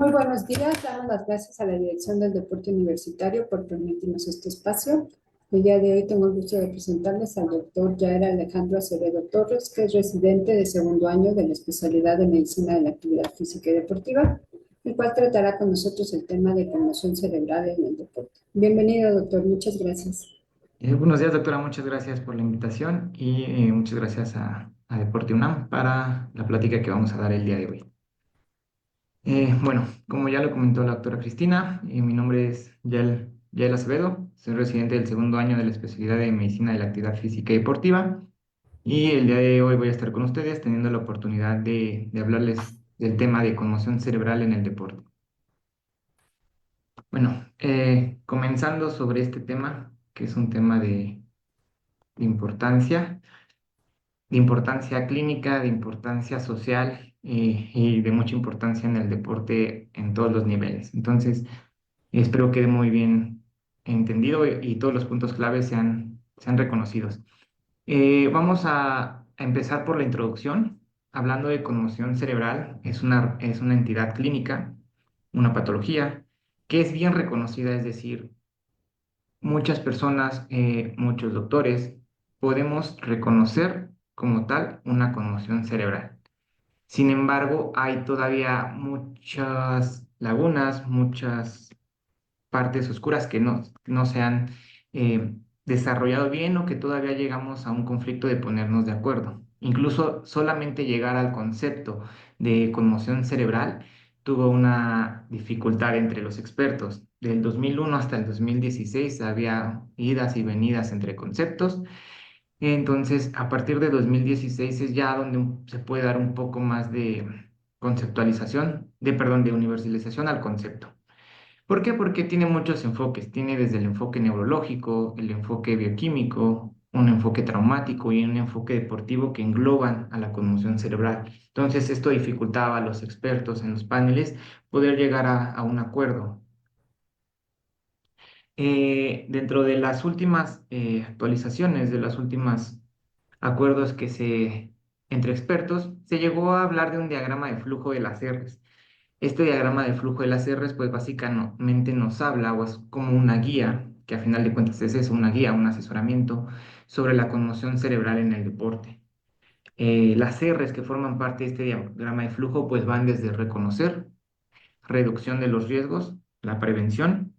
Muy buenos días. Damos las gracias a la Dirección del Deporte Universitario por permitirnos este espacio. El día de hoy tengo el gusto de presentarles al doctor Yair Alejandro Acevedo Torres, que es residente de segundo año de la especialidad de Medicina de la Actividad Física y Deportiva, el cual tratará con nosotros el tema de conmoción cerebral en el deporte. Bienvenido, doctor. Muchas gracias. Buenos días, doctora. Muchas gracias por la invitación y muchas gracias a Deporte UNAM para la plática que vamos a dar el día de hoy. Bueno, como ya lo comentó la doctora Cristina, mi nombre es Yael Acevedo, soy residente del segundo año de la especialidad de Medicina de la Actividad Física y Deportiva y el día de hoy voy a estar con ustedes teniendo la oportunidad de hablarles del tema de conmoción cerebral en el deporte. Bueno, comenzando sobre este tema, que es un tema de importancia. De importancia clínica, de importancia social y de mucha importancia en el deporte en todos los niveles. Entonces, espero quede muy bien entendido y todos los puntos claves sean reconocidos. Vamos a empezar por la introducción, hablando de conmoción cerebral. Es una entidad clínica, una patología que es bien reconocida, es decir, muchas personas, muchos doctores, podemos reconocer como tal una conmoción cerebral. Sin embargo, hay todavía muchas lagunas, muchas partes oscuras que no se han desarrollado bien o que todavía llegamos a un conflicto de ponernos de acuerdo. Incluso solamente llegar al concepto de conmoción cerebral tuvo una dificultad entre los expertos. Del 2001 hasta el 2016 había idas y venidas entre conceptos. Entonces, a partir de 2016 es ya donde se puede dar un poco más de conceptualización, perdón, de universalización al concepto. ¿Por qué? Porque tiene muchos enfoques. Tiene desde el enfoque neurológico, el enfoque bioquímico, un enfoque traumático y un enfoque deportivo que engloban a la conmoción cerebral. Entonces, esto dificultaba a los expertos en los paneles poder llegar a un acuerdo. Dentro de las últimas actualizaciones, de los últimos acuerdos entre expertos, se llegó a hablar de un diagrama de flujo de las R's. Este diagrama de flujo de las R's, pues básicamente nos habla o es como una guía, que a final de cuentas es eso, una guía, un asesoramiento sobre la conmoción cerebral en el deporte. Las R's que forman parte de este diagrama de flujo, pues van desde reconocer, reducción de los riesgos, la prevención,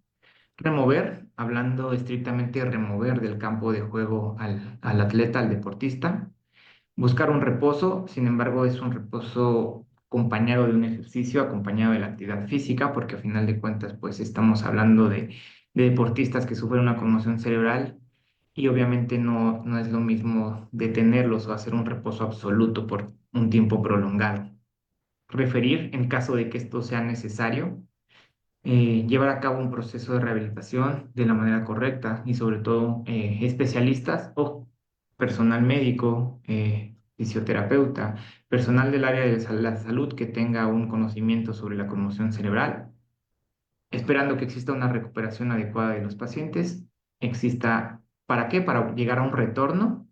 remover, hablando estrictamente de remover del campo de juego al atleta, al deportista, buscar un reposo, sin embargo, es un reposo acompañado de un ejercicio, acompañado de la actividad física, porque a final de cuentas, pues estamos hablando de deportistas que sufren una conmoción cerebral y obviamente no es lo mismo detenerlos o hacer un reposo absoluto por un tiempo prolongado. Referir, en caso de que esto sea necesario, llevar a cabo un proceso de rehabilitación de la manera correcta y sobre todo especialistas o personal médico, fisioterapeuta, personal del área de la salud que tenga un conocimiento sobre la conmoción cerebral, esperando que exista una recuperación adecuada de los pacientes, exista, ¿para qué? Para llegar a un retorno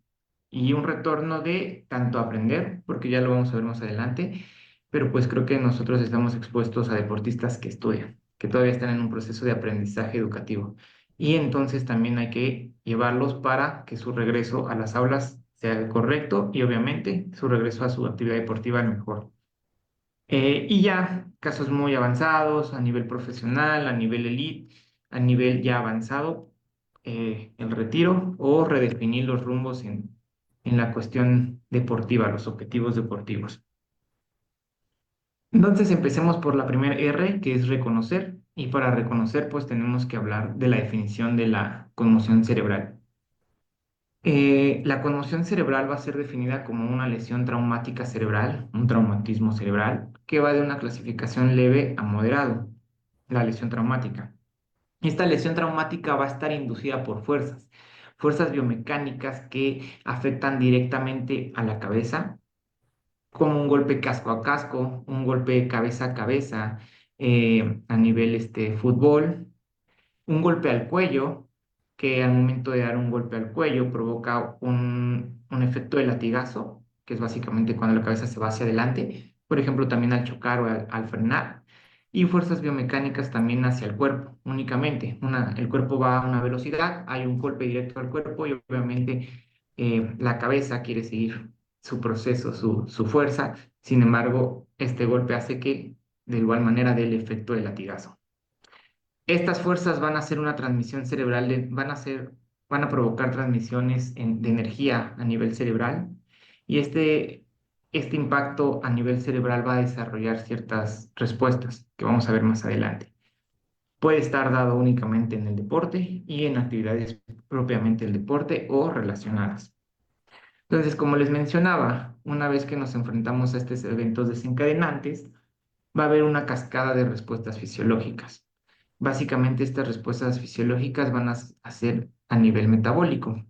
y un retorno de tanto aprender, porque ya lo vamos a ver más adelante, pero pues creo que nosotros estamos expuestos a deportistas que estudian, que todavía están en un proceso de aprendizaje educativo. Y entonces también hay que llevarlos para que su regreso a las aulas sea el correcto y obviamente su regreso a su actividad deportiva el mejor. Y ya casos muy avanzados a nivel profesional, a nivel elite, a nivel ya avanzado, el retiro o redefinir los rumbos en la cuestión deportiva, los objetivos deportivos. Entonces empecemos por la primera R, que es reconocer, y para reconocer pues tenemos que hablar de la definición de la conmoción cerebral. La conmoción cerebral va a ser definida como una lesión traumática cerebral, un traumatismo cerebral, que va de una clasificación leve a moderado, la lesión traumática. Esta lesión traumática va a estar inducida por fuerzas biomecánicas que afectan directamente a la cabeza, como un golpe casco a casco, un golpe cabeza a cabeza, a nivel fútbol, un golpe al cuello, que al momento de dar un golpe al cuello provoca un efecto de latigazo, que es básicamente cuando la cabeza se va hacia adelante, por ejemplo, también al chocar o al frenar. y fuerzas biomecánicas también hacia el cuerpo, únicamente. El cuerpo va a una velocidad, hay un golpe directo al cuerpo y obviamente la cabeza quiere seguir su proceso, su fuerza. Sin embargo, este golpe hace que de igual manera dé el efecto de latigazo. Estas fuerzas van a hacer una transmisión cerebral, van a provocar transmisiones de energía a nivel cerebral y este impacto a nivel cerebral va a desarrollar ciertas respuestas que vamos a ver más adelante. Puede estar dado únicamente en el deporte y en actividades propiamente del deporte o relacionadas. Entonces, como les mencionaba, una vez que nos enfrentamos a estos eventos desencadenantes, va a haber una cascada de respuestas fisiológicas. Básicamente, estas respuestas fisiológicas van a ser a nivel metabólico.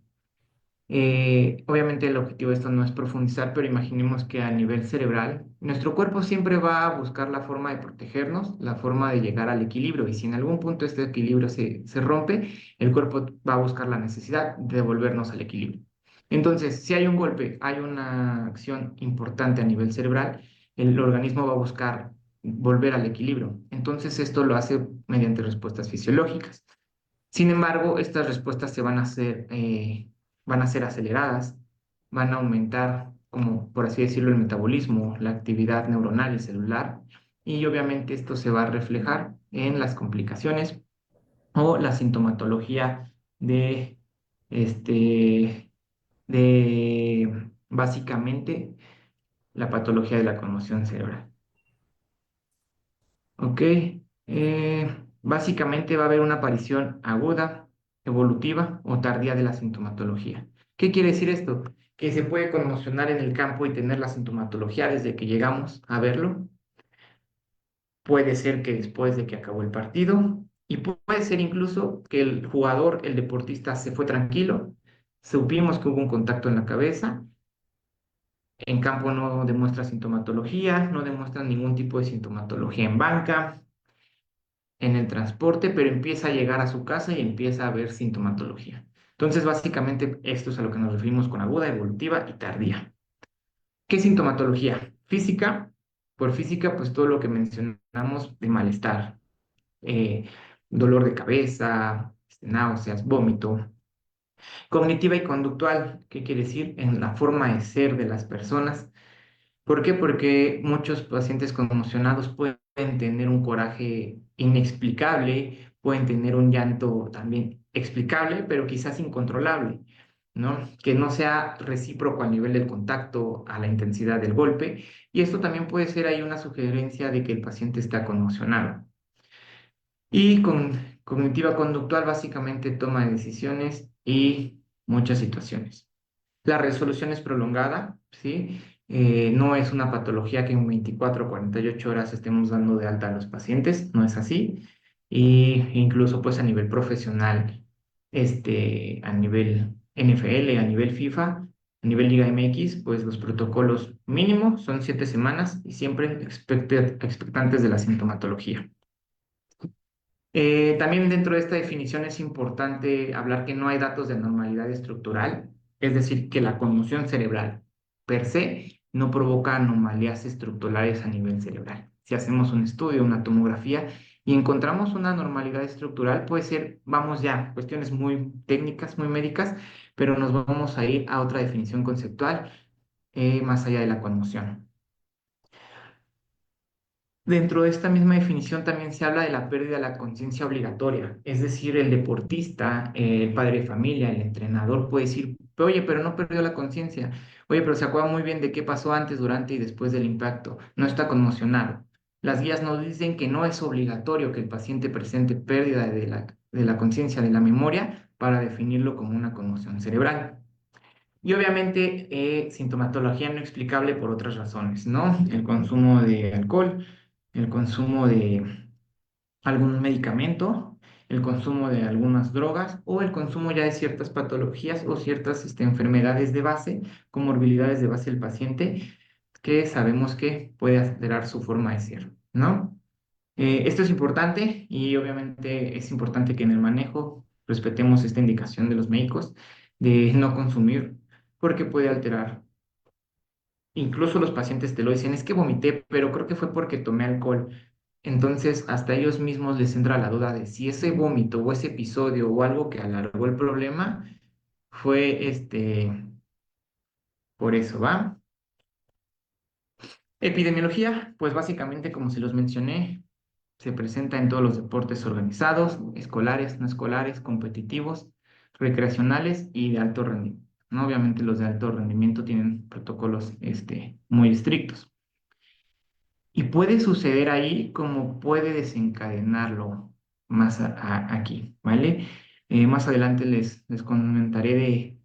Obviamente el objetivo de esto no es profundizar, pero imaginemos que a nivel cerebral, nuestro cuerpo siempre va a buscar la forma de protegernos, la forma de llegar al equilibrio, y si en algún punto este equilibrio se rompe, el cuerpo va a buscar la necesidad de devolvernos al equilibrio. Entonces, si hay un golpe, hay una acción importante a nivel cerebral, el organismo va a buscar volver al equilibrio. Entonces, esto lo hace mediante respuestas fisiológicas. Sin embargo, estas respuestas van a ser aceleradas, van a aumentar, como por así decirlo, el metabolismo, la actividad neuronal y celular, y obviamente esto se va a reflejar en las complicaciones o la sintomatología de, este, de básicamente la patología de la conmoción cerebral. Ok, básicamente va a haber una aparición aguda, evolutiva o tardía de la sintomatología. ¿Qué quiere decir esto? Que se puede conmocionar en el campo y tener la sintomatología desde que llegamos a verlo. Puede ser que después de que acabó el partido y puede ser incluso que el jugador, el deportista se fue tranquilo, supimos que hubo un contacto en la cabeza, en campo no demuestra sintomatología, no demuestra ningún tipo de sintomatología en banca, en el transporte, pero empieza a llegar a su casa y empieza a ver sintomatología. Entonces, básicamente, esto es a lo que nos referimos con aguda, evolutiva y tardía. ¿Qué sintomatología? Física. Por física, pues todo lo que mencionamos de malestar, eh, dolor de cabeza, náuseas, vómito. Cognitiva y conductual, ¿qué quiere decir? En la forma de ser de las personas. ¿Por qué? Porque muchos pacientes conmocionados pueden tener un coraje inexplicable, pueden tener un llanto también explicable, pero quizás incontrolable, ¿no? Que no sea recíproco a nivel del contacto, a la intensidad del golpe. Y esto también puede ser ahí una sugerencia de que el paciente está conmocionado. Y con cognitiva conductual, básicamente toma de decisiones y muchas situaciones. La resolución es prolongada, ¿sí? No es una patología que en 24 o 48 horas estemos dando de alta a los pacientes, no es así. Y incluso pues a nivel profesional, a nivel NFL, a nivel FIFA, a nivel Liga MX, pues los protocolos mínimo son 7 semanas y siempre expectantes de la sintomatología. También dentro de esta definición es importante hablar que no hay datos de anormalidad estructural, es decir, que la conmoción cerebral per se no provoca anomalías estructurales a nivel cerebral. Si hacemos un estudio, una tomografía y encontramos una anormalidad estructural, puede ser, vamos ya, cuestiones muy técnicas, muy médicas, pero nos vamos a ir a otra definición conceptual más allá de la conmoción. Dentro de esta misma definición también se habla de la pérdida de la conciencia obligatoria, es decir, el deportista, el padre de familia, el entrenador puede decir, oye, pero no perdió la conciencia, oye, pero se acuerda muy bien de qué pasó antes, durante y después del impacto, no está conmocionado. Las guías nos dicen que no es obligatorio que el paciente presente pérdida de la conciencia, de la memoria, para definirlo como una conmoción cerebral. Y obviamente sintomatología no explicable por otras razones, ¿no? El consumo de alcohol, el consumo de algún medicamento, el consumo de algunas drogas o el consumo ya de ciertas patologías o ciertas enfermedades de base, comorbilidades de base del paciente, que sabemos que puede alterar su forma de ser, ¿no? Esto es importante y obviamente es importante que en el manejo respetemos esta indicación de los médicos de no consumir porque puede alterar. Incluso los pacientes te lo dicen, es que vomité, pero creo que fue porque tomé alcohol. Entonces, hasta ellos mismos les entra la duda de si ese vómito o ese episodio o algo que alargó el problema fue por eso, ¿va? Epidemiología, pues básicamente, como se los mencioné, se presenta en todos los deportes organizados, escolares, no escolares, competitivos, recreacionales y de alto rendimiento, ¿no? Obviamente los de alto rendimiento tienen protocolos muy estrictos. Y puede suceder ahí como puede desencadenarlo más aquí, ¿vale? Más adelante les comentaré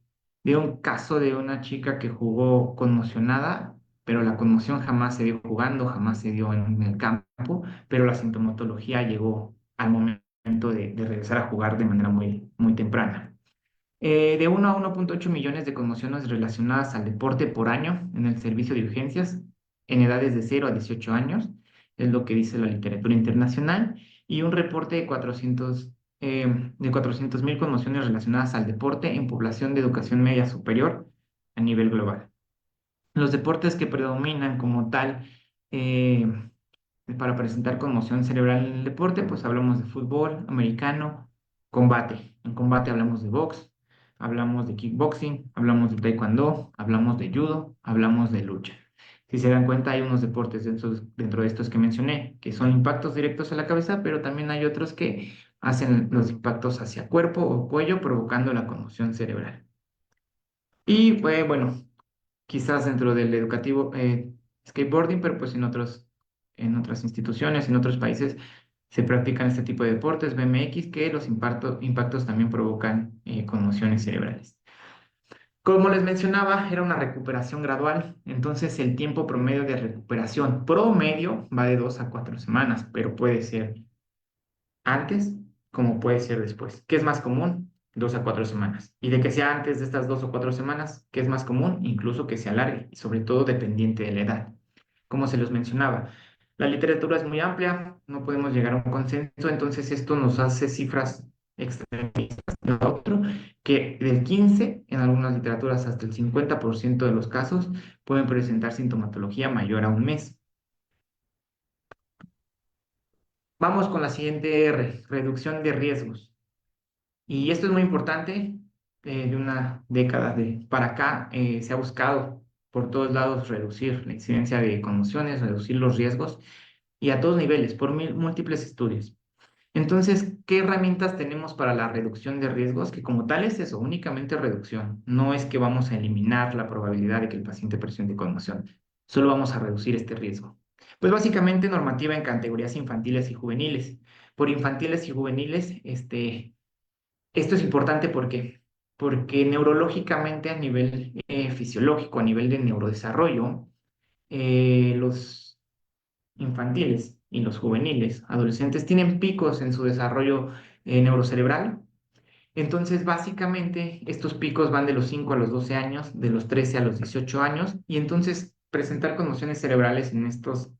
de un caso de una chica que jugó conmocionada, pero la conmoción jamás se dio jugando, jamás se dio en el campo, pero la sintomatología llegó al momento de regresar a jugar de manera muy, muy temprana. De 1 a 1,8 millones de conmociones relacionadas al deporte por año en el servicio de urgencias en edades de 0 a 18 años, es lo que dice la literatura internacional, y un reporte de 400.000 conmociones relacionadas al deporte en población de educación media superior a nivel global. Los deportes que predominan como tal eh, para presentar conmoción cerebral en el deporte, pues hablamos de fútbol americano, combate. En combate hablamos de box, hablamos de kickboxing, hablamos de taekwondo, hablamos de judo, hablamos de lucha. Si se dan cuenta, hay unos deportes dentro de estos que mencioné, que son impactos directos a la cabeza, pero también hay otros que hacen los impactos hacia cuerpo o cuello, provocando la conmoción cerebral. Y pues bueno, quizás dentro del educativo skateboarding, pero pues en otras instituciones, en otros países se practican este tipo de deportes, BMX, que los impactos también provocan conmociones cerebrales. Como les mencionaba, era una recuperación gradual, entonces el tiempo promedio de recuperación promedio va de 2 a 4 semanas, pero puede ser antes como puede ser después. ¿Qué es más común? 2 a 4 semanas. Y de que sea antes de estas 2 o 4 semanas, ¿qué es más común? Incluso que se alargue, y sobre todo dependiente de la edad. Como se los mencionaba, la literatura es muy amplia, no podemos llegar a un consenso, entonces esto nos hace cifras extremistas. Otro, que del 15, en algunas literaturas hasta el 50% de los casos, pueden presentar sintomatología mayor a un mes. Vamos con la siguiente R, reducción de riesgos. Y esto es muy importante. De una década para acá se ha buscado por todos lados reducir la incidencia de conmociones, reducir los riesgos y a todos niveles, por múltiples estudios. Entonces, ¿qué herramientas tenemos para la reducción de riesgos? Que como tal es eso, únicamente reducción. No es que vamos a eliminar la probabilidad de que el paciente presente conmoción, solo vamos a reducir este riesgo. Pues básicamente normativa en categorías infantiles y juveniles. Por infantiles y juveniles, esto es importante porque neurológicamente a nivel fisiológico, a nivel de neurodesarrollo, los infantiles y los juveniles, adolescentes, tienen picos en su desarrollo neurocerebral. Entonces, básicamente, estos picos van de los 5 a los 12 años, de los 13 a los 18 años, y entonces presentar conmociones cerebrales en estos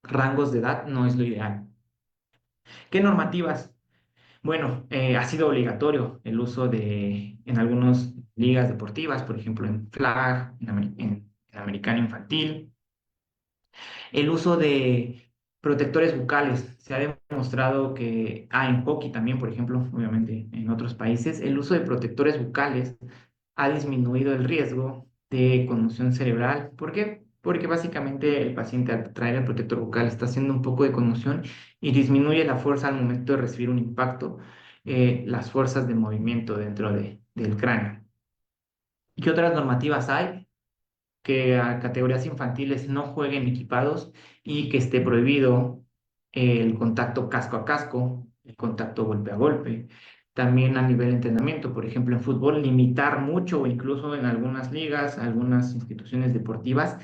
rangos de edad no es lo ideal. ¿Qué normativas? Bueno, ha sido obligatorio el uso en algunas ligas deportivas, por ejemplo en flag, en americano infantil, el uso de protectores bucales. Se ha demostrado que, en hockey también, por ejemplo, obviamente en otros países, el uso de protectores bucales ha disminuido el riesgo de conmoción cerebral. ¿Por qué? Porque básicamente el paciente al traer el protector bucal está haciendo un poco de conmoción y disminuye la fuerza al momento de recibir un impacto, las fuerzas de movimiento dentro del cráneo. ¿Y qué otras normativas hay? Que a categorías infantiles no jueguen equipados y que esté prohibido el contacto casco a casco, el contacto golpe a golpe. También a nivel de entrenamiento, por ejemplo, en fútbol, limitar mucho o incluso en algunas ligas, algunas instituciones deportivas,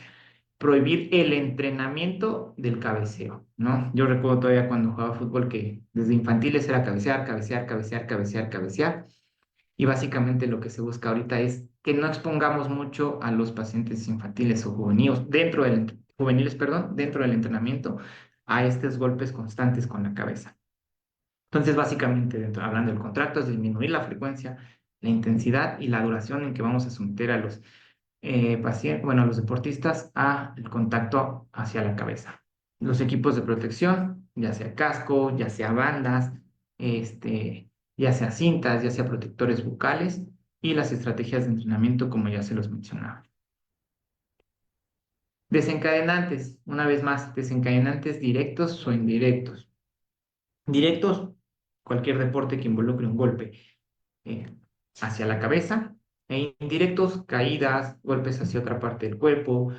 prohibir el entrenamiento del cabeceo, ¿no? Yo recuerdo todavía cuando jugaba fútbol que desde infantiles era cabecear, cabecear, cabecear, cabecear, cabecear. Y básicamente lo que se busca ahorita es que no expongamos mucho a los pacientes infantiles o juveniles juveniles, perdón, dentro del entrenamiento a estos golpes constantes con la cabeza. Entonces, básicamente, hablando del contrato, es disminuir la frecuencia, la intensidad y la duración en que vamos a someter a los pacientes, bueno, a los deportistas a el contacto hacia la cabeza. Los equipos de protección, ya sea casco, ya sea bandas, ya sea cintas, ya sea protectores bucales y las estrategias de entrenamiento, como ya se los mencionaba. Desencadenantes, una vez más, desencadenantes directos o indirectos. Directos, cualquier deporte que involucre un golpe eh, hacia la cabeza, e indirectos, caídas, golpes hacia otra parte del cuerpo,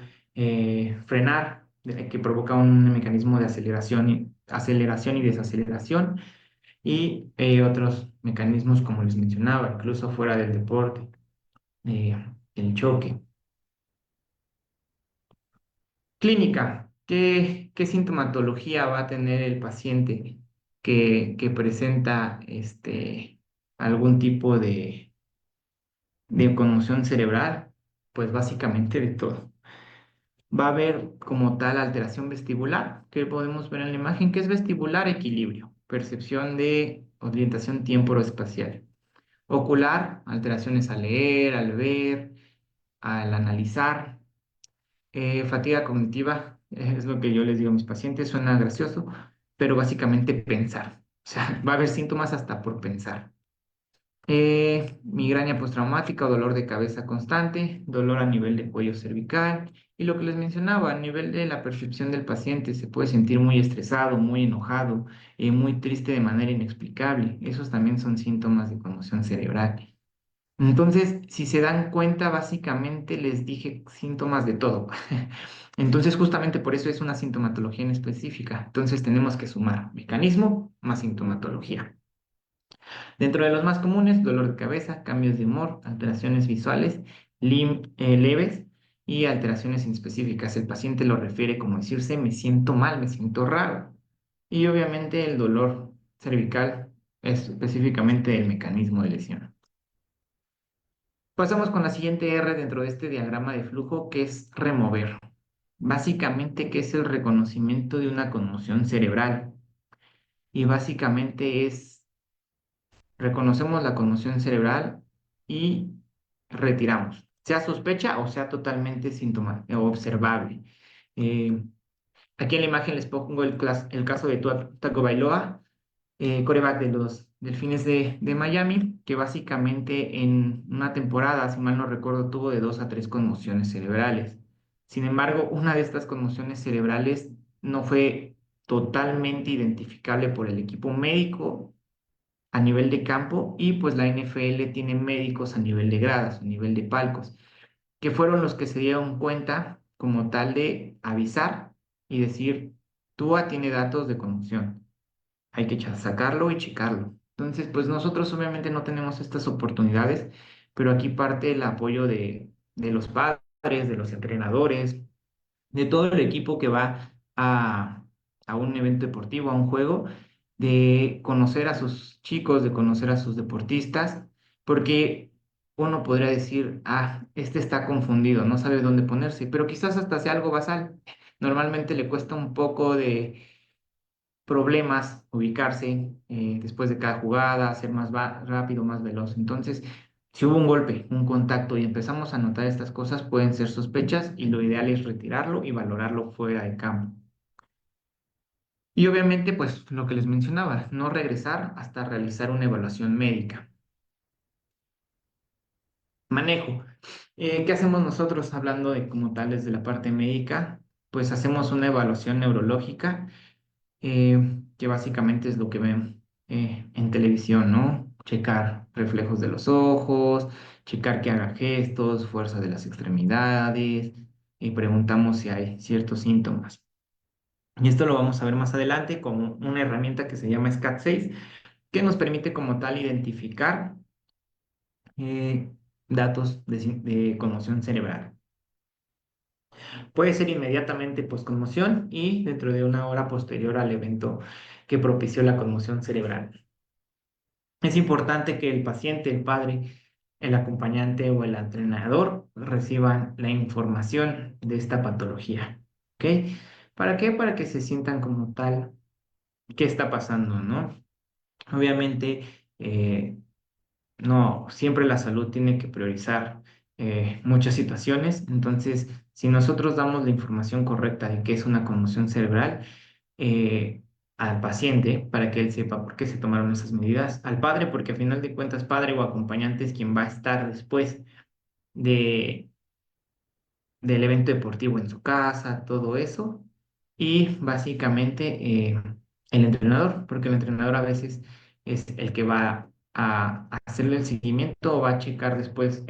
frenar, que provoca un mecanismo de aceleración y desaceleración, y otros mecanismos, como les mencionaba, incluso fuera del deporte, eh, el choque. Clínica, ¿qué sintomatología va a tener el paciente que presenta algún tipo de conmoción cerebral? Pues básicamente de todo. Va a haber como tal alteración vestibular, que podemos ver en la imagen, que es vestibular equilibrio, percepción de orientación espacial. Ocular, alteraciones al leer, al ver, al analizar. Fatiga cognitiva, es lo que yo les digo a mis pacientes, suena gracioso, pero básicamente pensar. O sea, va a haber síntomas hasta por pensar. Migraña postraumática o dolor de cabeza constante, dolor a nivel de cuello cervical y lo que les mencionaba, a nivel de la percepción del paciente, se puede sentir muy estresado, muy enojado, muy triste de manera inexplicable. Esos también son síntomas de conmoción cerebral. Entonces, si se dan cuenta, básicamente les dije síntomas de todo. Entonces, justamente por eso es una sintomatología en específica. Entonces, tenemos que sumar mecanismo más sintomatología. Dentro de los más comunes, dolor de cabeza, cambios de humor, alteraciones visuales leves y alteraciones inespecíficas. El paciente lo refiere como decirse, me siento mal, me siento raro. Y obviamente el dolor cervical es específicamente el mecanismo de lesión. Pasamos con la siguiente R dentro de este diagrama de flujo, que es remover. Básicamente, que es el reconocimiento de una conmoción cerebral. Y básicamente es, reconocemos la conmoción cerebral y retiramos, sea sospecha o sea totalmente o observable. Eh, Aquí en la imagen les pongo el caso de Tua Tagovailoa, quarterback de los Delfines de Miami, que básicamente en una temporada, si mal no recuerdo, tuvo de 2 a 3 conmociones cerebrales. Sin embargo, una de estas conmociones cerebrales no fue totalmente identificable por el equipo médico a nivel de campo y pues la NFL tiene médicos a nivel de gradas, a nivel de palcos, que fueron los que se dieron cuenta como tal de avisar y decir, Tua tiene datos de conmoción, hay que sacarlo y checarlo. Entonces, pues nosotros obviamente no tenemos estas oportunidades, pero aquí parte el apoyo de los padres, de los entrenadores, de todo el equipo que va a un evento deportivo, a un juego, de conocer a sus chicos, de conocer a sus deportistas, porque uno podría decir, este está confundido, no sabe dónde ponerse, pero quizás hasta sea algo basal. Normalmente le cuesta un poco de problemas ubicarse después de cada jugada, ser más rápido, más veloz. Entonces, si hubo un golpe, un contacto y empezamos a notar estas cosas, pueden ser sospechas y lo ideal es retirarlo y valorarlo fuera de campo. Y obviamente, pues lo que les mencionaba, no regresar hasta realizar una evaluación médica. Manejo. ¿Qué hacemos nosotros hablando de como tal desde la parte médica? Pues hacemos una evaluación neurológica que básicamente es lo que ven en televisión, ¿no? Checar reflejos de los ojos, checar que haga gestos, fuerza de las extremidades, y preguntamos si hay ciertos síntomas. Y esto lo vamos a ver más adelante como una herramienta que se llama SCAT6, que nos permite como tal identificar eh, datos de conmoción cerebral. Puede ser inmediatamente conmoción y dentro de una hora posterior al evento que propició la conmoción cerebral. Es importante que el paciente, el padre, el acompañante o el entrenador reciban la información de esta patología. ¿Ok? ¿Para qué? Para que se sientan como tal, ¿qué está pasando, no? Obviamente, no, siempre la salud tiene que priorizar muchas situaciones. Entonces, si nosotros damos la información correcta de qué es una conmoción cerebral, al paciente para que él sepa por qué se tomaron esas medidas, al padre porque a final de cuentas padre o acompañante es quien va a estar después de, del evento deportivo en su casa, todo eso, y básicamente el entrenador, porque el entrenador a veces es el que va a hacerle el seguimiento o va a checar después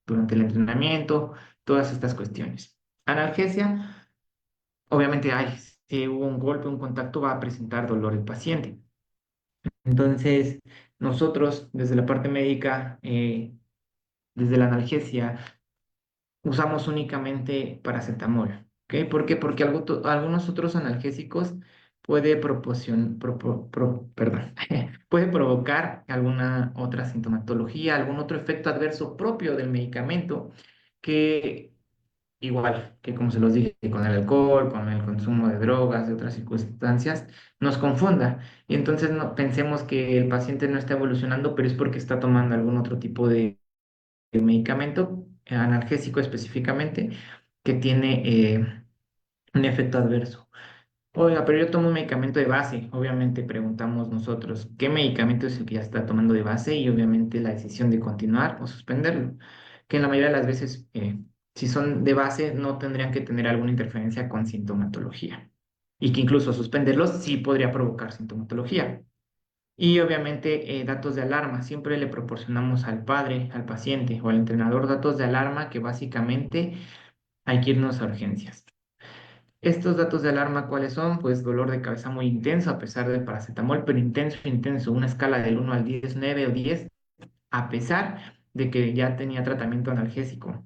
durante el entrenamiento, todas estas cuestiones. Analgesia, obviamente, si hubo un golpe, un contacto, va a presentar dolor el paciente. Entonces, nosotros desde la parte médica, desde la analgesia, usamos únicamente paracetamol. ¿Ok? ¿Por qué? Porque algunos otros analgésicos perdón, puede provocar alguna otra sintomatología, algún otro efecto adverso propio del medicamento que igual que como se los dije, con el alcohol, con el consumo de drogas, de otras circunstancias, nos confunda. Y entonces no, pensemos que el paciente no está evolucionando, pero es porque está tomando algún otro tipo de medicamento, analgésico específicamente, que tiene un efecto adverso. Oiga, pero yo tomo un medicamento de base. Obviamente preguntamos nosotros qué medicamento es el que ya está tomando de base y obviamente la decisión de continuar o suspenderlo. Que en la mayoría de las veces, si son de base, no tendrían que tener alguna interferencia con sintomatología. Y que incluso suspenderlos sí podría provocar sintomatología. Y obviamente datos de alarma. Siempre le proporcionamos al padre, al paciente o al entrenador datos de alarma que básicamente hay que irnos a urgencias. Estos datos de alarma, ¿cuáles son? Pues dolor de cabeza muy intenso a pesar del paracetamol, pero intenso, intenso, una escala del 1 al 10, 9 o 10, a pesar de que ya tenía tratamiento analgésico.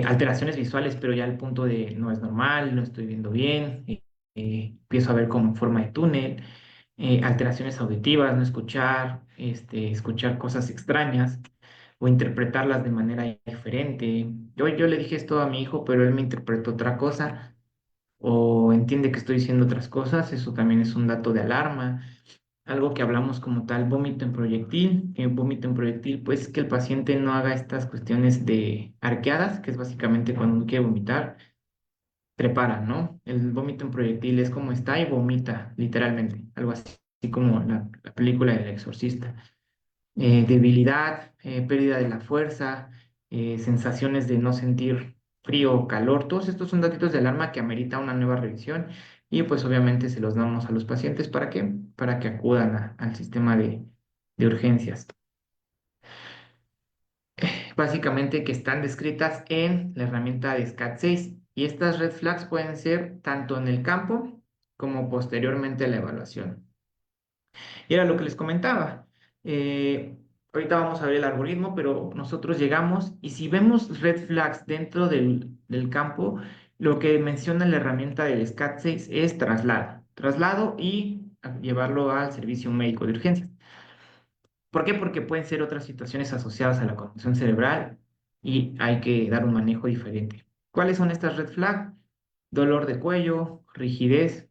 Alteraciones visuales, pero ya al punto de no es normal, no estoy viendo bien, empiezo a ver como en forma de túnel, alteraciones auditivas, no escuchar, escuchar cosas extrañas o interpretarlas de manera diferente. Yo le dije esto a mi hijo, pero él me interpretó otra cosa o entiende que estoy diciendo otras cosas, eso también es un dato de alarma. Algo que hablamos como tal, vómito en proyectil. Vómito en proyectil, pues que el paciente no haga estas cuestiones de arqueadas, que es básicamente cuando uno quiere vomitar, prepara, ¿no? El vómito en proyectil es como está y vomita, literalmente, algo así como la película del exorcista. Debilidad, pérdida de la fuerza, sensaciones de no sentir frío o calor. Todos estos son datos de alarma que amerita una nueva revisión y pues obviamente se los damos a los pacientes. ¿Para qué? Para que acudan al sistema de urgencias. Básicamente que están descritas en la herramienta de SCAT-6 y estas red flags pueden ser tanto en el campo como posteriormente a la evaluación. Y era lo que les comentaba. Ahorita vamos a ver el algoritmo, pero nosotros llegamos y si vemos red flags dentro del campo, lo que menciona la herramienta del SCAT-6 es traslado. Traslado y llevarlo al servicio médico de urgencias. ¿Por qué? Porque pueden ser otras situaciones asociadas a la conmoción cerebral y hay que dar un manejo diferente. ¿Cuáles son estas red flags? Dolor de cuello, rigidez,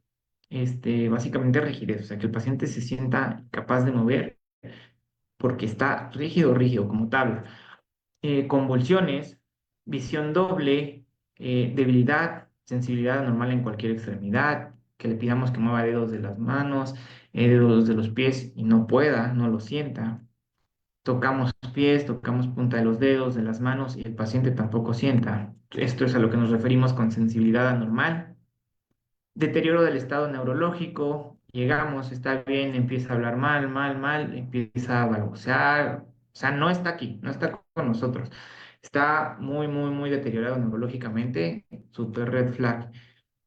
básicamente rigidez, o sea, que el paciente se sienta capaz de mover porque está rígido, rígido como tabla. Convulsiones, visión doble, debilidad, sensibilidad anormal en cualquier extremidad, que le pidamos que mueva dedos de las manos, dedos de los pies y no pueda, no lo sienta. Tocamos pies, tocamos punta de los dedos, de las manos y el paciente tampoco sienta. Esto es a lo que nos referimos con sensibilidad anormal. Deterioro del estado neurológico, llegamos, está bien, empieza a hablar mal, mal, mal, empieza a balbucear, o sea, no está aquí, no está con nosotros. Está muy, muy, muy deteriorado neurológicamente, super red flag.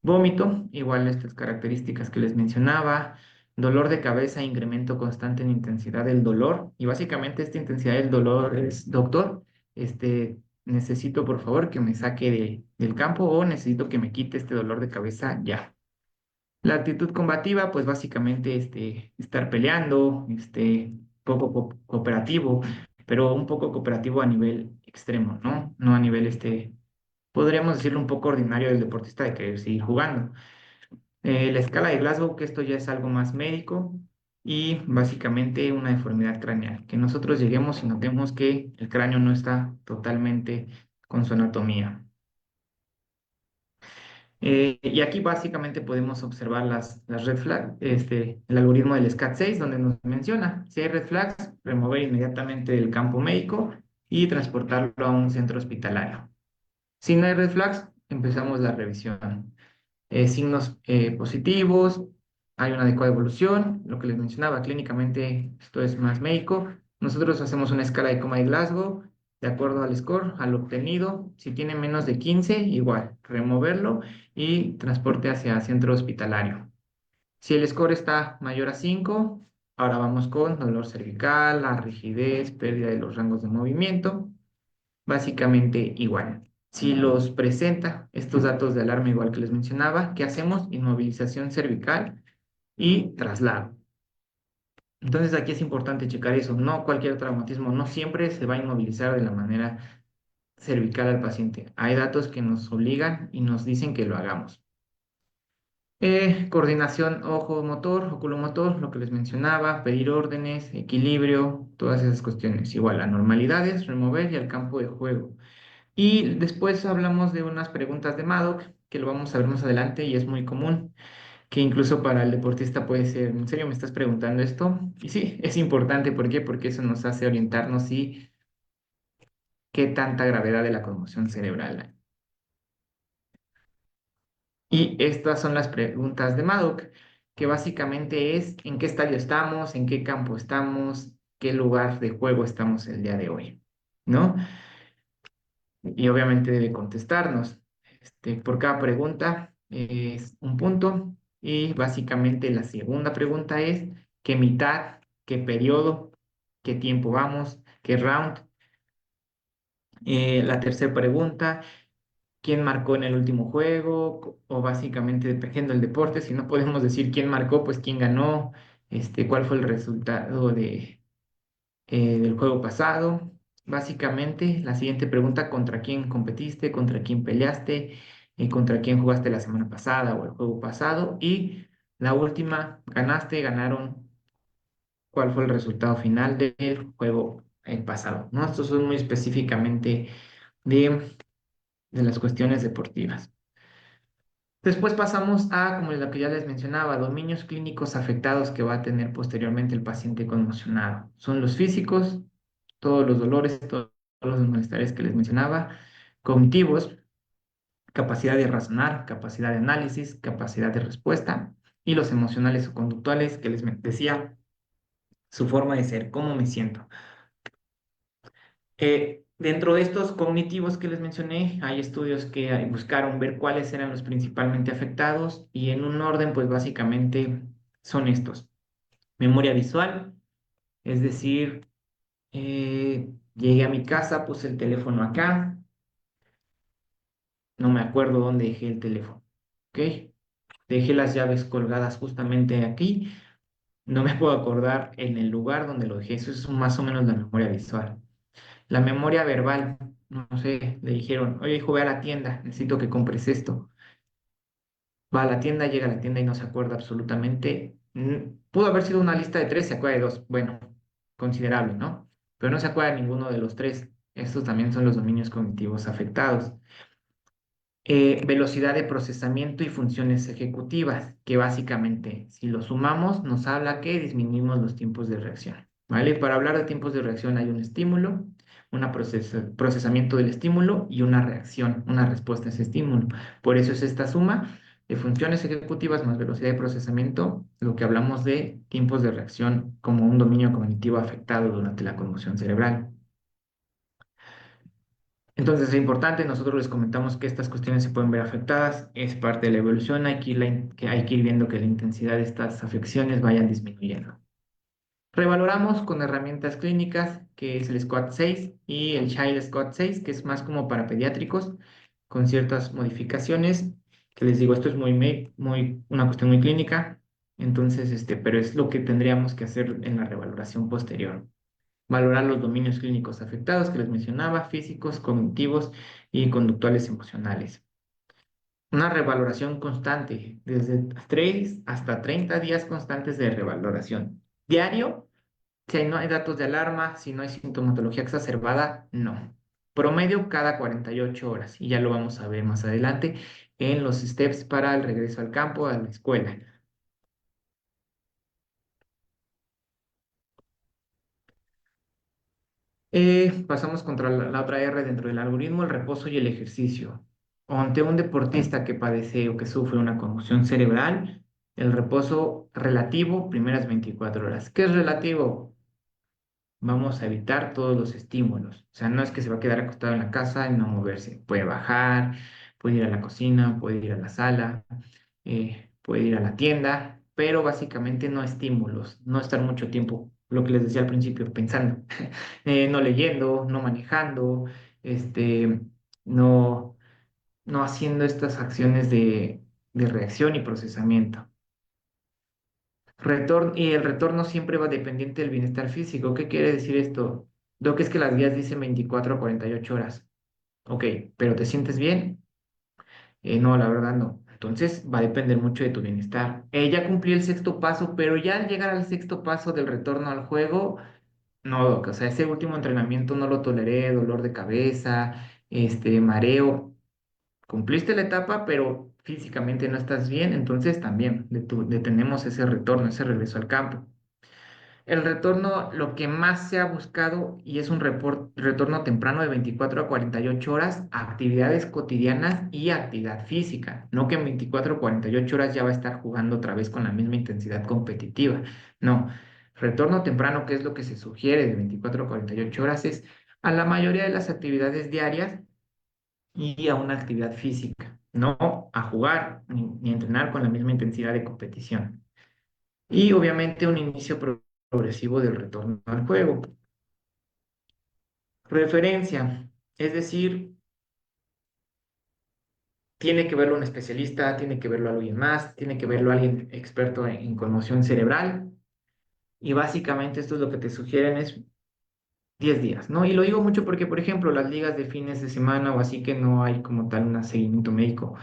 Vómito, igual estas características que les mencionaba. Dolor de cabeza, incremento constante en intensidad del dolor. Y básicamente esta intensidad del dolor es, doctor, necesito por favor que me saque del campo o necesito que me quite este dolor de cabeza ya. La actitud combativa, pues básicamente estar peleando, poco cooperativo, pero un poco cooperativo a nivel extremo, ¿no? No a nivel, podríamos decirlo un poco ordinario del deportista de querer seguir jugando. La escala de Glasgow, que esto ya es algo más médico y básicamente una deformidad craneal, que nosotros lleguemos y notemos que el cráneo no está totalmente con su anatomía. Y aquí básicamente podemos observar las red flags, el algoritmo del SCAT6, donde nos menciona, si hay red flags, remover inmediatamente del campo médico y transportarlo a un centro hospitalario. Si no hay red flags, empezamos la revisión. Signos positivos, hay una adecuada evolución, lo que les mencionaba, clínicamente esto es más médico. Nosotros hacemos una escala de coma y Glasgow de acuerdo al score, al obtenido. Si tiene menos de 15, igual, removerlo y transporte hacia centro hospitalario. Si el score está mayor a 5, ahora vamos con dolor cervical, la rigidez, pérdida de los rangos de movimiento. Básicamente igual. Si los presenta estos datos de alarma igual que les mencionaba, ¿qué hacemos? Inmovilización cervical y traslado. Entonces aquí es importante checar eso. No cualquier traumatismo, no siempre se va a inmovilizar de la manera cervical al paciente. Hay datos que nos obligan y nos dicen que lo hagamos. Coordinación ojo-motor, oculomotor, lo que les mencionaba, pedir órdenes, equilibrio, todas esas cuestiones. Igual, anormalidades, remover y al campo de juego. Y después hablamos de unas preguntas de Madoc, que lo vamos a ver más adelante y es muy común, que incluso para el deportista puede ser, ¿en serio me estás preguntando esto? Y sí, es importante, ¿por qué? Porque eso nos hace orientarnos y qué tanta gravedad de la conmoción cerebral hay. Y estas son las preguntas de Madoc, que básicamente es en qué estadio estamos, en qué campo estamos, qué lugar de juego estamos el día de hoy, ¿no? Y obviamente debe contestarnos. Por cada pregunta es un punto y básicamente la segunda pregunta es qué mitad, qué periodo, qué tiempo vamos, qué round. La tercera pregunta, quién marcó en el último juego o básicamente dependiendo del deporte, si no podemos decir quién marcó, pues quién ganó, cuál fue el resultado del juego pasado. Básicamente, la siguiente pregunta, ¿contra quién competiste? ¿Contra quién peleaste? ¿Contra quién jugaste la semana pasada o el juego pasado? Y la última, ¿ganaste? ¿Ganaron? ¿Cuál fue el resultado final del juego pasado? ¿No? Estos son muy específicamente de las cuestiones deportivas. Después pasamos a, como lo que ya les mencionaba, dominios clínicos afectados que va a tener posteriormente el paciente conmocionado. Son los físicos, todos los dolores, todos los malestares que les mencionaba, cognitivos, capacidad de razonar, capacidad de análisis, capacidad de respuesta, y los emocionales o conductuales que les decía, su forma de ser, cómo me siento. Dentro de estos cognitivos que les mencioné, hay estudios que buscaron ver cuáles eran los principalmente afectados y en un orden, pues básicamente son estos. Memoria visual, es decir, llegué a mi casa, puse el teléfono acá, no me acuerdo dónde dejé el teléfono, ¿ok? Dejé las llaves colgadas justamente aquí, no me puedo acordar en el lugar donde lo dejé, eso es más o menos la memoria visual. La memoria verbal, no sé, le dijeron, oye hijo, ve a la tienda, necesito que compres esto. Va a la tienda, llega a la tienda y no se acuerda absolutamente. Pudo haber sido una lista de tres, se acuerda de dos. Bueno, considerable, ¿no? Pero no se acuerda de ninguno de los tres. Estos también son los dominios cognitivos afectados. Velocidad de procesamiento y funciones ejecutivas, que básicamente, si lo sumamos, nos habla que disminuimos los tiempos de reacción, ¿vale? Para hablar de tiempos de reacción hay un estímulo, un procesamiento del estímulo y una reacción, una respuesta a ese estímulo. Por eso es esta suma de funciones ejecutivas más velocidad de procesamiento, lo que hablamos de tiempos de reacción como un dominio cognitivo afectado durante la conmoción cerebral. Entonces es importante, nosotros les comentamos que estas cuestiones se pueden ver afectadas, es parte de la evolución, hay que ir viendo que la intensidad de estas afecciones vayan disminuyendo. Revaloramos con herramientas clínicas, que es el SCOT-6 y el Child SCOT-6, que es más como para pediátricos, con ciertas modificaciones, que les digo, esto es una cuestión muy clínica, entonces, pero es lo que tendríamos que hacer en la revaloración posterior. Valorar los dominios clínicos afectados que les mencionaba, físicos, cognitivos y conductuales emocionales. Una revaloración constante, desde 3 hasta 30 días constantes de revaloración. Diario, si no hay datos de alarma, si no hay sintomatología exacerbada, no. Promedio cada 48 horas, y ya lo vamos a ver más adelante, en los steps para el regreso al campo, a la escuela. Pasamos contra la otra R dentro del algoritmo, el reposo y el ejercicio. Ante un deportista que padece o que sufre una conmoción cerebral, el reposo relativo, primeras 24 horas. ¿Qué es relativo? Vamos a evitar todos los estímulos. O sea, no es que se va a quedar acostado en la casa y no moverse. Puede bajar, puede ir a la cocina, puede ir a la sala, puede ir a la tienda, pero básicamente no estímulos, no estar mucho tiempo, lo que les decía al principio, pensando, no leyendo, no manejando, este, no, no haciendo estas acciones de reacción y procesamiento. Y el retorno siempre va dependiente del bienestar físico. ¿Qué quiere decir esto? Lo que es que las guías dicen 24 a 48 horas. Ok, pero ¿te sientes bien? No, la verdad no. Entonces va a depender mucho de tu bienestar. Ya cumplí el sexto paso, pero ya al llegar al sexto paso del retorno al juego, no, Doc, o sea, ese último entrenamiento no lo toleré, dolor de cabeza, mareo. Cumpliste la etapa, pero físicamente no estás bien, entonces también detenemos ese retorno, ese regreso al campo. El retorno, lo que más se ha buscado y es un retorno temprano de 24 a 48 horas, actividades cotidianas y actividad física. No que en 24 a 48 horas ya va a estar jugando otra vez con la misma intensidad competitiva. No, retorno temprano, que es lo que se sugiere de 24 a 48 horas, es a la mayoría de las actividades diarias y a una actividad física, no a jugar ni entrenar con la misma intensidad de competición. Y obviamente un inicio progresivo del retorno al juego. Referencia, es decir, tiene que verlo un especialista, tiene que verlo alguien más, tiene que verlo alguien experto en conmoción cerebral. Y básicamente esto es lo que te sugieren es 10 días, ¿no? Y lo digo mucho porque, por ejemplo, las ligas de fines de semana o así que no hay como tal un seguimiento médico.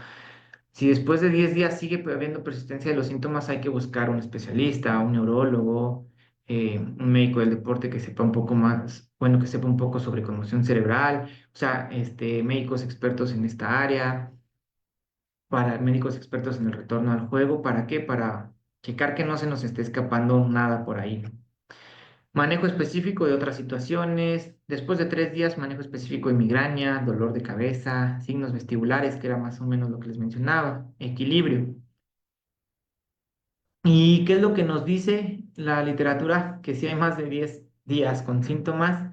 Si después de 10 días sigue habiendo persistencia de los síntomas, hay que buscar un especialista, un neurólogo, un médico del deporte que sepa un poco más, bueno, que sepa un poco sobre conmoción cerebral, o sea, médicos expertos en esta área, para médicos expertos en el retorno al juego, ¿para qué? Para checar que no se nos esté escapando nada por ahí. Manejo específico de otras situaciones. Después de 3 días, manejo específico de migraña, dolor de cabeza, signos vestibulares, que era más o menos lo que les mencionaba, equilibrio. ¿Y qué es lo que nos dice la literatura? Que si hay más de 10 días con síntomas,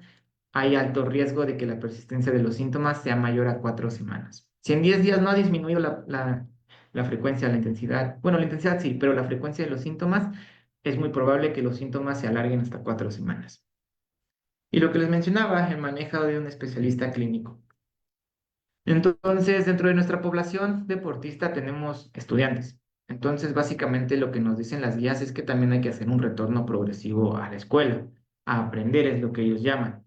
hay alto riesgo de que la persistencia de los síntomas sea mayor a 4 semanas. Si en 10 días no ha disminuido la frecuencia, la intensidad, bueno, la intensidad sí, pero la frecuencia de los síntomas, es muy probable que los síntomas se alarguen hasta 4 semanas. Y lo que les mencionaba, el manejo de un especialista clínico. Entonces, dentro de nuestra población deportista tenemos estudiantes. Entonces, básicamente lo que nos dicen las guías es que también hay que hacer un retorno progresivo a la escuela, a aprender es lo que ellos llaman.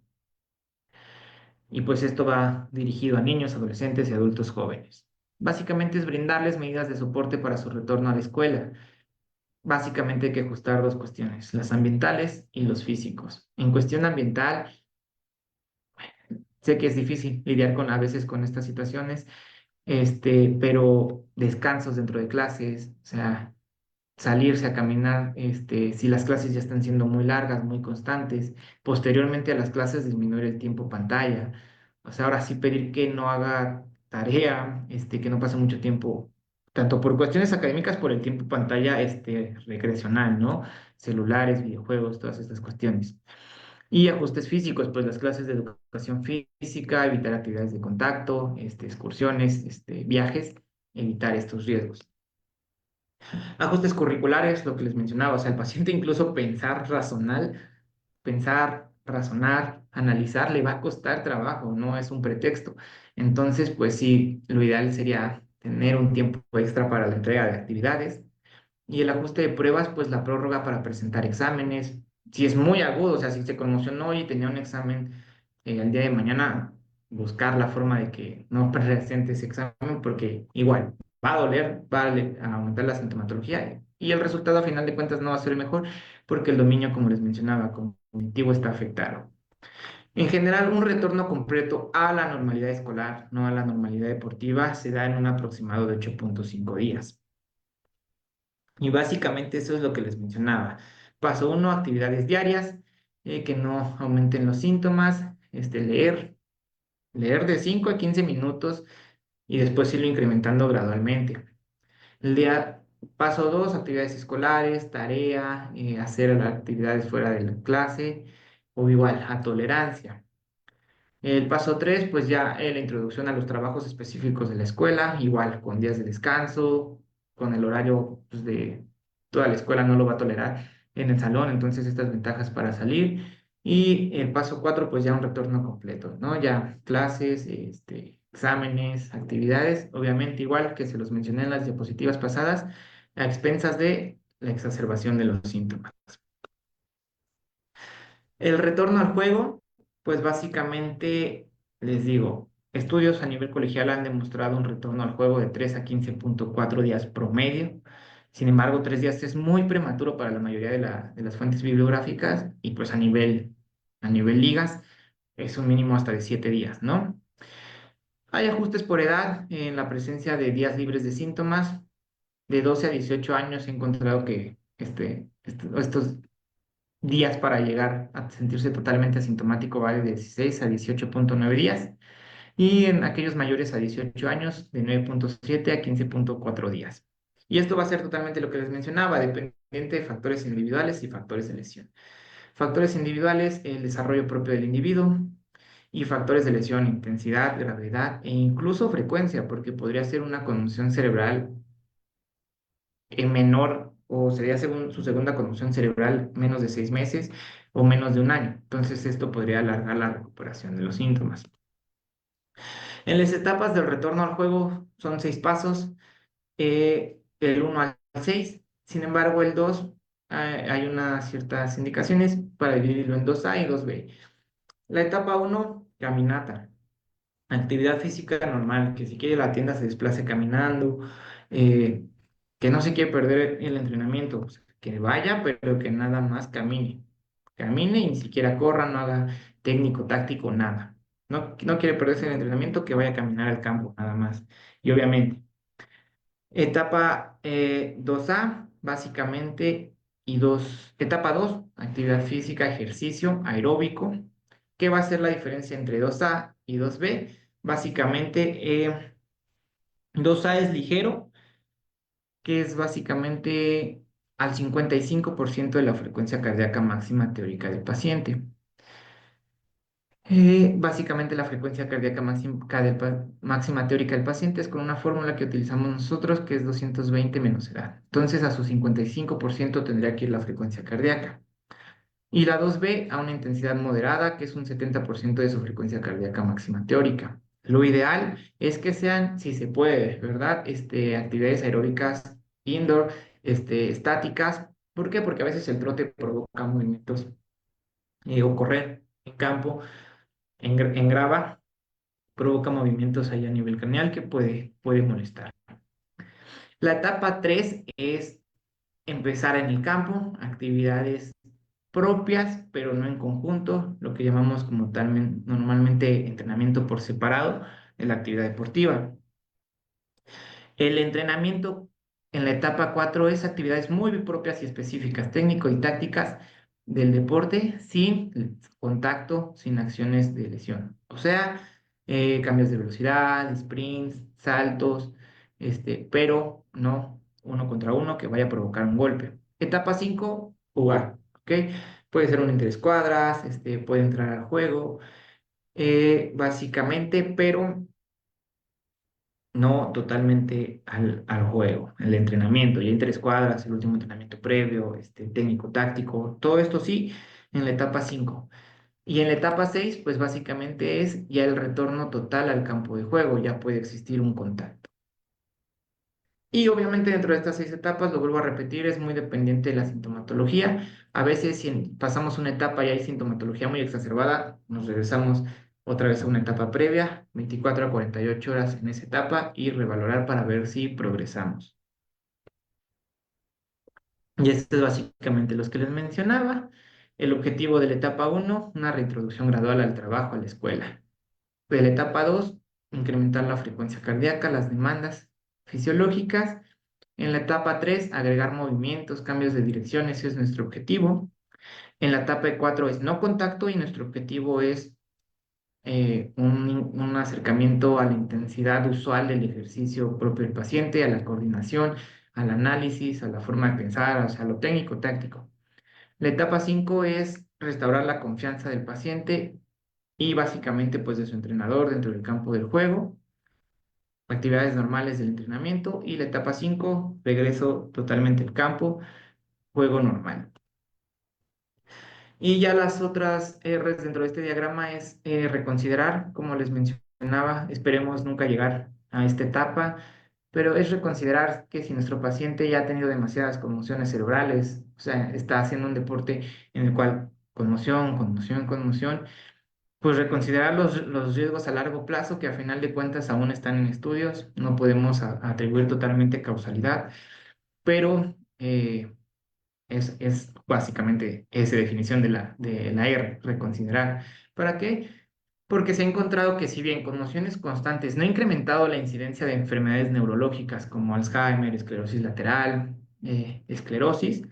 Y pues esto va dirigido a niños, adolescentes y adultos jóvenes. Básicamente es brindarles medidas de soporte para su retorno a la escuela. Básicamente hay que ajustar dos cuestiones, las ambientales y los físicos. En cuestión ambiental, sé que es difícil lidiar con a veces con estas situaciones, pero descansos dentro de clases, o sea, salirse a caminar, si las clases ya están siendo muy largas, muy constantes, posteriormente a las clases disminuir el tiempo pantalla, o sea, ahora sí pedir que no haga tarea, que no pase mucho tiempo, tanto por cuestiones académicas, por el tiempo pantalla, recreacional, ¿no? Celulares, videojuegos, todas estas cuestiones. Y ajustes físicos, pues las clases de educación física, evitar actividades de contacto, excursiones, viajes, evitar estos riesgos. Ajustes curriculares, lo que les mencionaba, o sea, el paciente incluso pensar, razonar, analizar, le va a costar trabajo, no es un pretexto. Entonces, pues sí, lo ideal sería tener un tiempo extra para la entrega de actividades y el ajuste de pruebas, pues la prórroga para presentar exámenes. Si es muy agudo, o sea, si se conmocionó y tenía un examen el día de mañana, buscar la forma de que no presente ese examen, porque igual va a doler, a aumentar la sintomatología y el resultado a final de cuentas no va a ser el mejor, porque el dominio, como les mencionaba, cognitivo está afectado. En general, un retorno completo a la normalidad escolar, no a la normalidad deportiva, se da en un aproximado de 8,5 días. Y básicamente eso es lo que les mencionaba. Paso uno, actividades diarias, que no aumenten los síntomas, leer de 5 a 15 minutos y después irlo incrementando gradualmente. El día, paso 2, actividades escolares, tarea, hacer actividades fuera de la clase o igual a tolerancia. El paso 3 pues ya la introducción a los trabajos específicos de la escuela, igual con días de descanso, con el horario pues, de toda la escuela no lo va a tolerar en el salón, entonces estas ventajas para salir. Y el paso 4 pues ya un retorno completo, ¿no? Ya clases, exámenes, actividades, obviamente igual que se los mencioné en las diapositivas pasadas, a expensas de la exacerbación de los síntomas. El retorno al juego, pues básicamente les digo, estudios a nivel colegial han demostrado un retorno al juego de 3 a 15,4 días promedio. Sin embargo, 3 días es muy prematuro para la mayoría de las fuentes bibliográficas y pues a nivel ligas es un mínimo hasta de 7 días, ¿no? Hay ajustes por edad en la presencia de días libres de síntomas. De 12 a 18 años he encontrado que estos días para llegar a sentirse totalmente asintomático va de 16 a 18,9 días y en aquellos mayores a 18 años de 9,7 a 15,4 días. Y esto va a ser totalmente lo que les mencionaba, dependiente de factores individuales y factores de lesión. Factores individuales, el desarrollo propio del individuo y factores de lesión, intensidad, gravedad e incluso frecuencia, porque podría ser una conmoción cerebral en menor o sería según su segunda conmoción cerebral menos de 6 meses o menos de un año. Entonces esto podría alargar la recuperación de los síntomas. En las etapas del retorno al juego son 6 pasos, del 1 al 6. Sin embargo, el 2 hay unas ciertas indicaciones para dividirlo en 2A y 2B. La etapa 1, caminata. Actividad física normal, que si quiere la tienda se desplace caminando, eh, que no se quiere perder el entrenamiento, o sea, que vaya, pero que nada más camine. Camine y ni siquiera corra, no haga técnico, táctico, nada. No, no quiere perderse el entrenamiento, que vaya a caminar al campo, nada más. Y obviamente, etapa 2A, básicamente, etapa 2, actividad física, ejercicio aeróbico. ¿Qué va a ser la diferencia entre 2A y 2B? Básicamente, 2A es ligero, que es básicamente al 55% de la frecuencia cardíaca máxima teórica del paciente. Básicamente la frecuencia cardíaca máxima teórica del paciente es con una fórmula que utilizamos nosotros, que es 220 menos edad. Entonces a su 55% tendría que ir la frecuencia cardíaca. Y la 2B a una intensidad moderada, que es un 70% de su frecuencia cardíaca máxima teórica. Lo ideal es que sean, si se puede, ¿verdad? Actividades aeróbicas indoor, estáticas. ¿Por qué? Porque a veces el trote provoca movimientos, o correr en campo, en grava, provoca movimientos ahí a nivel craneal que puede molestar. La etapa 3 es empezar en el campo, actividades propias, pero no en conjunto, lo que llamamos como tal normalmente entrenamiento por separado de la actividad deportiva. El entrenamiento en la etapa 4 es actividades muy propias y específicas, técnico y tácticas del deporte sin contacto, sin acciones de lesión. O sea, cambios de velocidad, sprints, saltos, pero no uno contra uno que vaya a provocar un golpe. Etapa 5, jugar, ¿ok? Puede ser un interescuadras, puede entrar al juego, básicamente, pero no totalmente al juego, el entrenamiento, ya interescuadras, el último entrenamiento previo, técnico táctico, todo esto sí, en la etapa 5. Y en la etapa 6 pues básicamente es ya el retorno total al campo de juego, ya puede existir un contacto. Y obviamente dentro de estas 6 etapas, lo vuelvo a repetir, es muy dependiente de la sintomatología. A veces si pasamos una etapa y hay sintomatología muy exacerbada, nos regresamos otra vez a una etapa previa, 24 a 48 horas en esa etapa y revalorar para ver si progresamos. Y esto es básicamente los que les mencionaba. El objetivo de la etapa uno, una reintroducción gradual al trabajo, a la escuela. De la etapa 2, incrementar la frecuencia cardíaca, las demandas fisiológicas. En la etapa 3, agregar movimientos, cambios de dirección, ese es nuestro objetivo. En la etapa 4 es no contacto y nuestro objetivo es un acercamiento a la intensidad usual del ejercicio propio del paciente, a la coordinación, al análisis, a la forma de pensar, o sea, lo técnico, táctico. La etapa 5 es restaurar la confianza del paciente y básicamente pues de su entrenador dentro del campo del juego, actividades normales del entrenamiento y la etapa 5 regreso totalmente al campo, juego normal. Y ya las otras R's dentro de este diagrama es reconsiderar, como les mencionaba, esperemos nunca llegar a esta etapa, pero es reconsiderar que si nuestro paciente ya ha tenido demasiadas conmociones cerebrales, o sea, está haciendo un deporte en el cual conmoción, conmoción, conmoción, pues reconsiderar los riesgos a largo plazo que a final de cuentas aún están en estudios, no podemos atribuir totalmente causalidad, pero es básicamente esa definición de la R, reconsiderar. ¿Para qué? Porque se ha encontrado que si bien conmociones constantes no ha incrementado la incidencia de enfermedades neurológicas como Alzheimer, esclerosis lateral, esclerosis,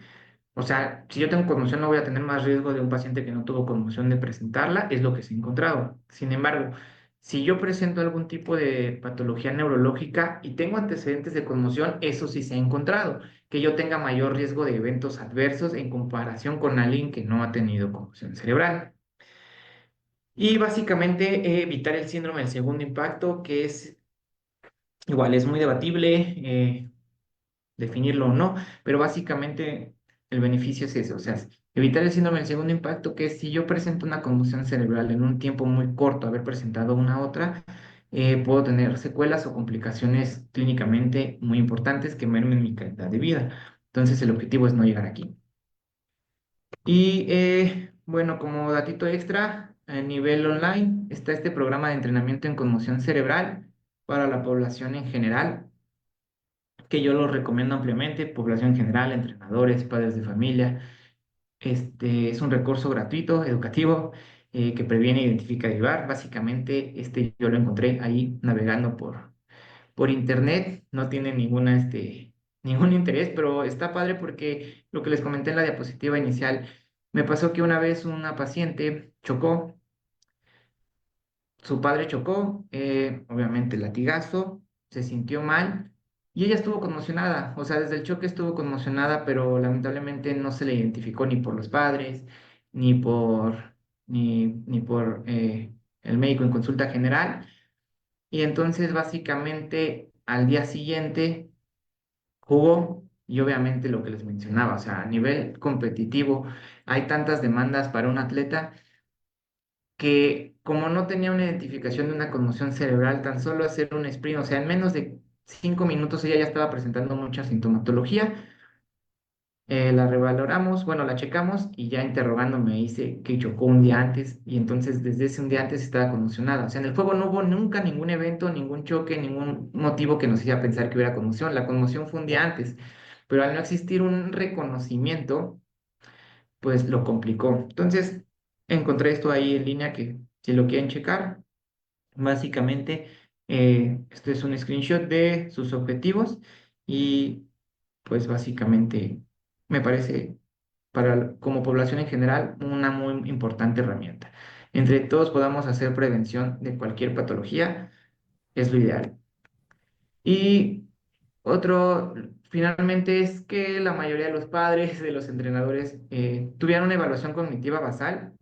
o sea, si yo tengo conmoción, no voy a tener más riesgo de un paciente que no tuvo conmoción de presentarla, es lo que se ha encontrado. Sin embargo, si yo presento algún tipo de patología neurológica y tengo antecedentes de conmoción, eso sí se ha encontrado, que yo tenga mayor riesgo de eventos adversos en comparación con alguien que no ha tenido conmoción cerebral. Y básicamente evitar el síndrome del segundo impacto, que es igual, es muy debatible. Definirlo o no, pero básicamente el beneficio es ese, o sea, evitar el síndrome del segundo impacto, que es si yo presento una conmoción cerebral en un tiempo muy corto, haber presentado una otra, puedo tener secuelas o complicaciones clínicamente muy importantes que mermen mi calidad de vida. Entonces el objetivo es no llegar aquí. Y bueno, como datito extra, a nivel online está este programa de entrenamiento en conmoción cerebral para la población en general que yo lo recomiendo ampliamente, población general, entrenadores, padres de familia. Este es un recurso gratuito, educativo, que previene, identifica y ayudar. Básicamente, yo lo encontré ahí navegando por internet, no tiene ningún interés, pero está padre porque lo que les comenté en la diapositiva inicial, me pasó que una vez una paciente chocó, su padre chocó, obviamente latigazo, se sintió mal y ella estuvo conmocionada. O sea, desde el choque estuvo conmocionada, pero lamentablemente no se le identificó ni por los padres, ni por el médico en consulta general. Y entonces básicamente al día siguiente jugó y obviamente lo que les mencionaba, o sea, a nivel competitivo hay tantas demandas para un atleta que como no tenía una identificación de una conmoción cerebral, tan solo hacer un sprint, o sea, en menos de 5 minutos ella ya estaba presentando mucha sintomatología. La revaloramos, bueno, la checamos y ya interrogando me dice que chocó un día antes y entonces desde ese un día antes estaba conmocionada. O sea, en el juego no hubo nunca ningún evento, ningún choque, ningún motivo que nos hiciera pensar que hubiera conmoción. La conmoción fue un día antes, pero al no existir un reconocimiento, pues lo complicó. Entonces, encontré esto ahí en línea que si lo quieren checar, básicamente, este es un screenshot de sus objetivos y pues básicamente me parece como población en general una muy importante herramienta. Entre todos podamos hacer prevención de cualquier patología, es lo ideal. Y otro, finalmente, es que la mayoría de los padres, de los entrenadores, tuvieran una evaluación cognitiva basal,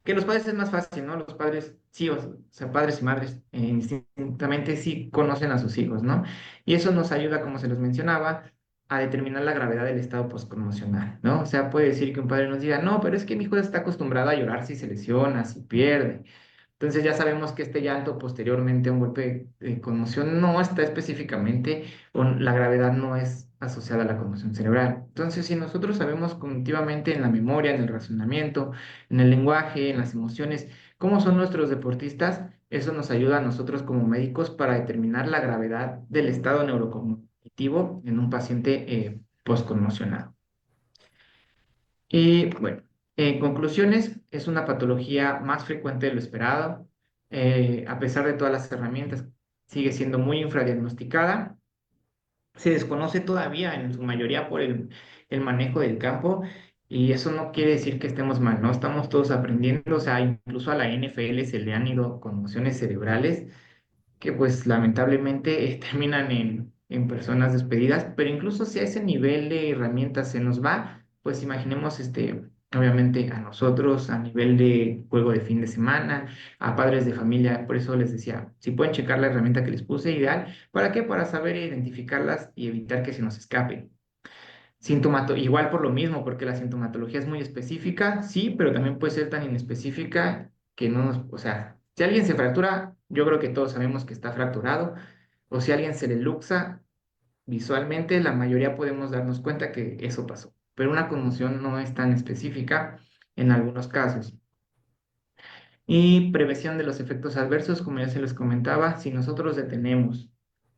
que los padres es más fácil, ¿no? Los padres, sí, o sea, padres y madres, indistintamente sí conocen a sus hijos, ¿no? Y eso nos ayuda, como se los mencionaba, a determinar la gravedad del estado postconmocional, ¿no? O sea, puede decir que un padre nos diga, no, pero es que mi hijo está acostumbrado a llorar si se lesiona, si pierde. Entonces ya sabemos que este llanto posteriormente a un golpe de conmoción no está específicamente, o la gravedad no es asociada a la conmoción cerebral. Entonces, si nosotros sabemos cognitivamente en la memoria, en el razonamiento, en el lenguaje, en las emociones, cómo son nuestros deportistas, eso nos ayuda a nosotros como médicos para determinar la gravedad del estado neurocognitivo en un paciente postconmocionado. Y bueno, en conclusiones, es una patología más frecuente de lo esperado. A pesar de todas las herramientas, sigue siendo muy infradiagnosticada. Se desconoce todavía en su mayoría por el manejo del campo y eso no quiere decir que estemos mal, ¿no? Estamos todos aprendiendo, o sea, incluso a la NFL se le han ido conmociones cerebrales que pues lamentablemente terminan en personas despedidas, pero incluso si a ese nivel de herramientas se nos va, pues imaginemos obviamente a nosotros a nivel de juego de fin de semana, a padres de familia, por eso les decía, si pueden checar la herramienta que les puse, ideal, ¿para qué? Para saber identificarlas y evitar que se nos escape. Igual por lo mismo, porque la sintomatología es muy específica, sí, pero también puede ser tan inespecífica que no nos, o sea, si alguien se fractura, yo creo que todos sabemos que está fracturado, o si alguien se le luxa visualmente, la mayoría podemos darnos cuenta que eso pasó, pero una conmoción no es tan específica en algunos casos. Y prevención de los efectos adversos, como ya se les comentaba, si nosotros detenemos,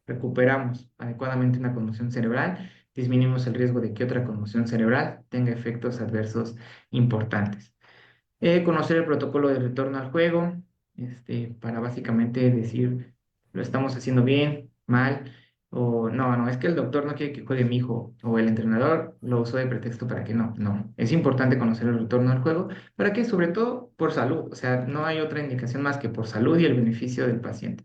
recuperamos adecuadamente una conmoción cerebral, disminuimos el riesgo de que otra conmoción cerebral tenga efectos adversos importantes. Conocer el protocolo de retorno al juego, para básicamente decir, lo estamos haciendo bien, mal, o no, no, es que el doctor no quiere que juegue mi hijo, o el entrenador lo usó de pretexto para que no, no. Es importante conocer el retorno al juego, para que sobre todo por salud, o sea, no hay otra indicación más que por salud y el beneficio del paciente.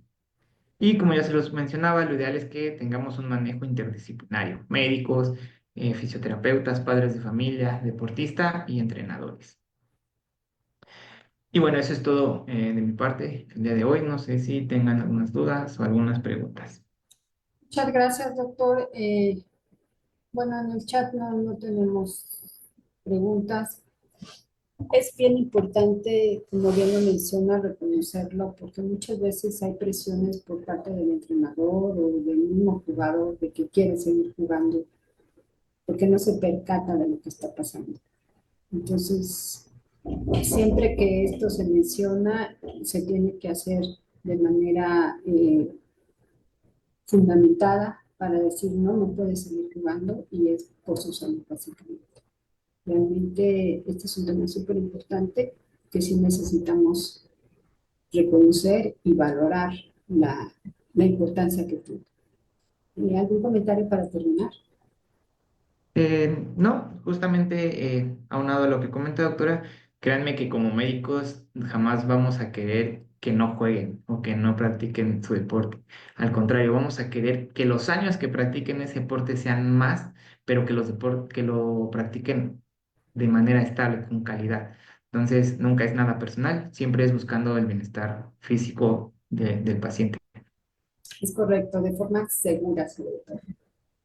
Y como ya se los mencionaba, lo ideal es que tengamos un manejo interdisciplinario, médicos, fisioterapeutas, padres de familia, deportista y entrenadores. Y bueno, eso es todo de mi parte el día de hoy. No sé si tengan algunas dudas o algunas preguntas. Muchas gracias, doctor. Bueno, en el chat no tenemos preguntas. Es bien importante, como bien lo menciona, reconocerlo, porque muchas veces hay presiones por parte del entrenador o del mismo jugador de que quiere seguir jugando, porque no se percata de lo que está pasando. Entonces, siempre que esto se menciona, se tiene que hacer de manera fundamentada para decir, no puede seguir jugando y es por su salud, básicamente. Realmente este es un tema súper importante que sí necesitamos reconocer y valorar la importancia que tiene. ¿Algún comentario para terminar? No, justamente aunado a lo que comenta doctora, créanme que como médicos jamás vamos a querer que no jueguen o que no practiquen su deporte. Al contrario, vamos a querer que los años que practiquen ese deporte sean más, pero que lo practiquen de manera estable, con calidad. Entonces, nunca es nada personal, siempre es buscando el bienestar físico del paciente. Es correcto, de forma segura, sobre todo.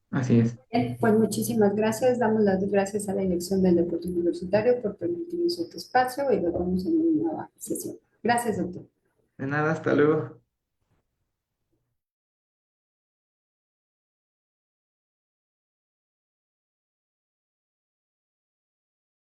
Así es. Bien, pues muchísimas gracias. Damos las gracias a la Dirección del Deporte Universitario por permitirnos este espacio y nos vemos en una nueva sesión. Gracias, doctor. De nada, hasta luego.